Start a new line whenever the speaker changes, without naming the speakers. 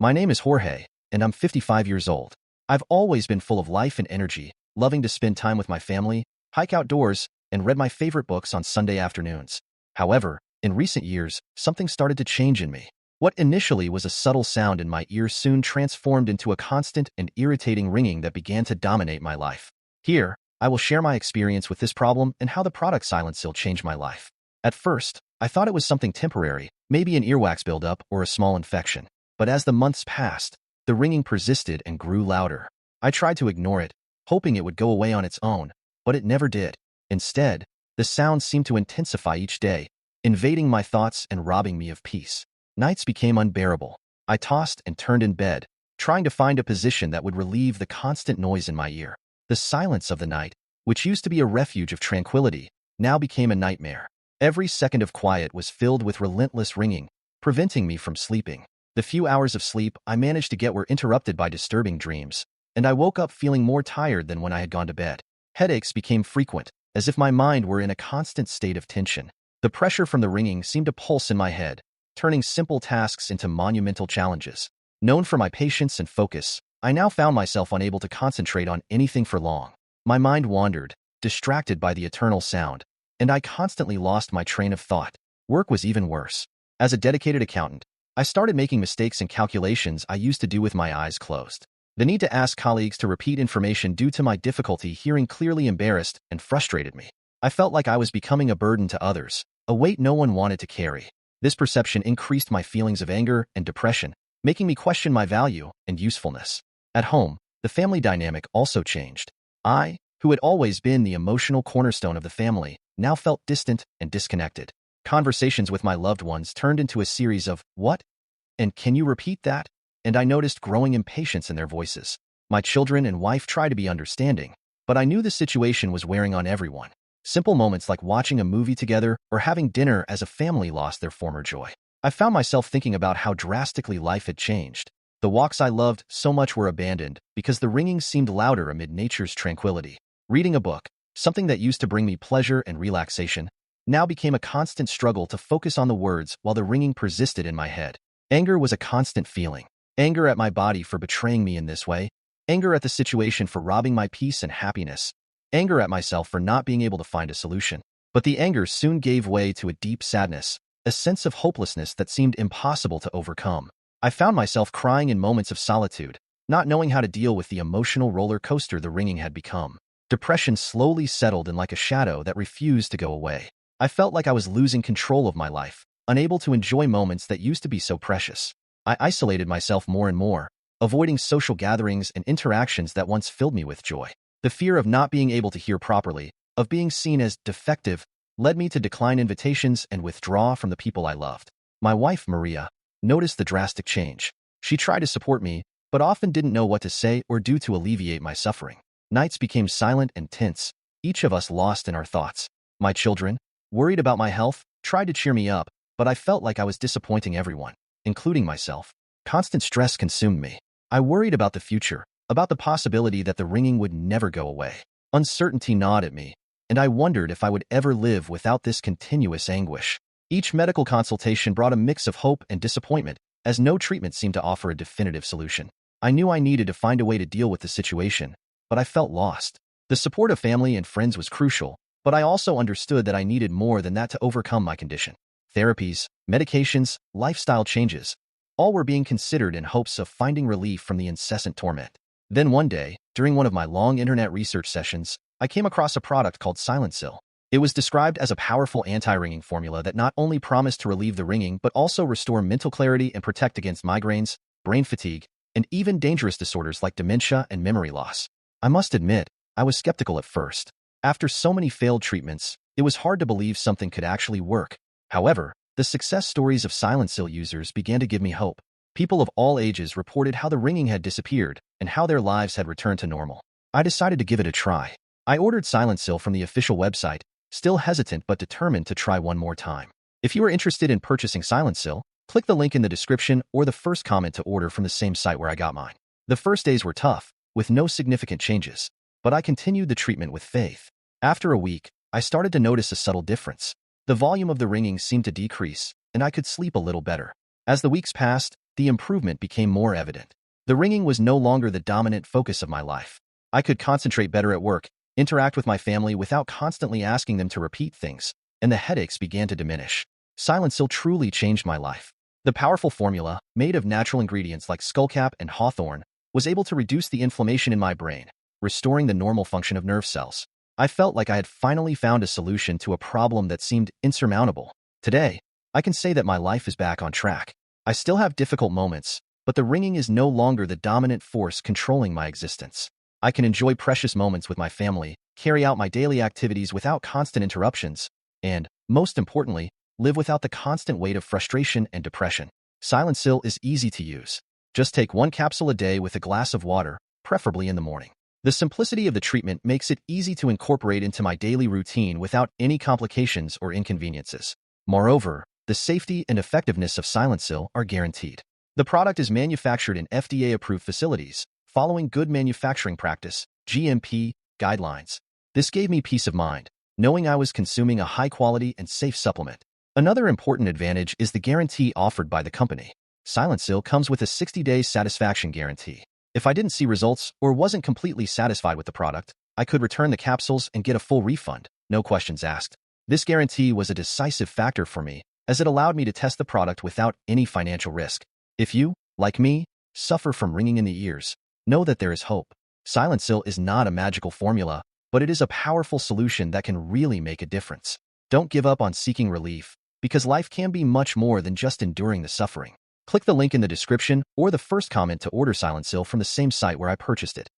My name is Jorge, and I'm 55 years old. I've always been full of life and energy, loving to spend time with my family, hike outdoors, and read my favorite books on Sunday afternoons. However, in recent years, something started to change in me. What initially was a subtle sound in my ear soon transformed into a constant and irritating ringing that began to dominate my life. Here, I will share my experience with this problem and how the product Silencil changed my life. At first, I thought it was something temporary, maybe an earwax buildup or a small infection. But as the months passed, the ringing persisted and grew louder. I tried to ignore it, hoping it would go away on its own, but it never did. Instead, the sound seemed to intensify each day, invading my thoughts and robbing me of peace. Nights became unbearable. I tossed and turned in bed, trying to find a position that would relieve the constant noise in my ear. The silence of the night, which used to be a refuge of tranquility, now became a nightmare. Every second of quiet was filled with relentless ringing, preventing me from sleeping. The few hours of sleep I managed to get were interrupted by disturbing dreams, and I woke up feeling more tired than when I had gone to bed. Headaches became frequent, as if my mind were in a constant state of tension. The pressure from the ringing seemed to pulse in my head, turning simple tasks into monumental challenges. Known for my patience and focus, I now found myself unable to concentrate on anything for long. My mind wandered, distracted by the eternal sound, and I constantly lost my train of thought. Work was even worse. As a dedicated accountant, I started making mistakes in calculations I used to do with my eyes closed. The need to ask colleagues to repeat information due to my difficulty hearing clearly embarrassed and frustrated me. I felt like I was becoming a burden to others, a weight no one wanted to carry. This perception increased my feelings of anger and depression, making me question my value and usefulness. At home, the family dynamic also changed. I, who had always been the emotional cornerstone of the family, now felt distant and disconnected. Conversations with my loved ones turned into a series of, "What? And can you repeat that?" And I noticed growing impatience in their voices. My children and wife tried to be understanding, but I knew the situation was wearing on everyone. Simple moments like watching a movie together or having dinner as a family lost their former joy. I found myself thinking about how drastically life had changed. The walks I loved so much were abandoned because the ringing seemed louder amid nature's tranquility. Reading a book, something that used to bring me pleasure and relaxation, now became a constant struggle to focus on the words while the ringing persisted in my head. Anger was a constant feeling. Anger at my body for betraying me in this way. Anger at the situation for robbing my peace and happiness. Anger at myself for not being able to find a solution. But the anger soon gave way to a deep sadness, a sense of hopelessness that seemed impossible to overcome. I found myself crying in moments of solitude, not knowing how to deal with the emotional roller coaster the ringing had become. Depression slowly settled in like a shadow that refused to go away. I felt like I was losing control of my life, unable to enjoy moments that used to be so precious. I isolated myself more and more, avoiding social gatherings and interactions that once filled me with joy. The fear of not being able to hear properly, of being seen as defective, led me to decline invitations and withdraw from the people I loved. My wife, Maria, noticed the drastic change. She tried to support me, but often didn't know what to say or do to alleviate my suffering. Nights became silent and tense, each of us lost in our thoughts. My children, worried about my health, tried to cheer me up, but I felt like I was disappointing everyone, including myself. Constant stress consumed me. I worried about the future, about the possibility that the ringing would never go away. Uncertainty gnawed at me, and I wondered if I would ever live without this continuous anguish. Each medical consultation brought a mix of hope and disappointment, as no treatment seemed to offer a definitive solution. I knew I needed to find a way to deal with the situation, but I felt lost. The support of family and friends was crucial, but I also understood that I needed more than that to overcome my condition. Therapies, medications, lifestyle changes, all were being considered in hopes of finding relief from the incessant torment. Then one day, during one of my long internet research sessions, I came across a product called Silencil. It was described as a powerful anti-ringing formula that not only promised to relieve the ringing but also restore mental clarity and protect against migraines, brain fatigue, and even dangerous disorders like dementia and memory loss. I must admit, I was skeptical at first. After so many failed treatments, it was hard to believe something could actually work. However, the success stories of Silencil users began to give me hope. People of all ages reported how the ringing had disappeared and how their lives had returned to normal. I decided to give it a try. I ordered Silencil from the official website, still hesitant but determined to try one more time. If you are interested in purchasing Silencil, click the link in the description or the first comment to order from the same site where I got mine. The first days were tough, with no significant changes, but I continued the treatment with faith. After a week, I started to notice a subtle difference. The volume of the ringing seemed to decrease, and I could sleep a little better. As the weeks passed, the improvement became more evident. The ringing was no longer the dominant focus of my life. I could concentrate better at work, interact with my family without constantly asking them to repeat things, and the headaches began to diminish. Silencil truly changed my life. The powerful formula, made of natural ingredients like skullcap and hawthorn, was able to reduce the inflammation in my brain, restoring the normal function of nerve cells. I felt like I had finally found a solution to a problem that seemed insurmountable. Today, I can say that my life is back on track. I still have difficult moments, but the ringing is no longer the dominant force controlling my existence. I can enjoy precious moments with my family, carry out my daily activities without constant interruptions, and, most importantly, live without the constant weight of frustration and depression. Silencil is easy to use. Just take 1 capsule a day with a glass of water, preferably in the morning. The simplicity of the treatment makes it easy to incorporate into my daily routine without any complications or inconveniences. Moreover, the safety and effectiveness of Silencil are guaranteed. The product is manufactured in FDA-approved facilities, following good manufacturing practice, GMP, guidelines. This gave me peace of mind, knowing I was consuming a high-quality and safe supplement. Another important advantage is the guarantee offered by the company. Silencil comes with a 60-day satisfaction guarantee. If I didn't see results or wasn't completely satisfied with the product, I could return the capsules and get a full refund, no questions asked. This guarantee was a decisive factor for me, as it allowed me to test the product without any financial risk. If you, like me, suffer from ringing in the ears, know that there is hope. Silencil is not a magical formula, but it is a powerful solution that can really make a difference. Don't give up on seeking relief, because life can be much more than just enduring the suffering. Click the link in the description or the first comment to order Silencil from the same site where I purchased it.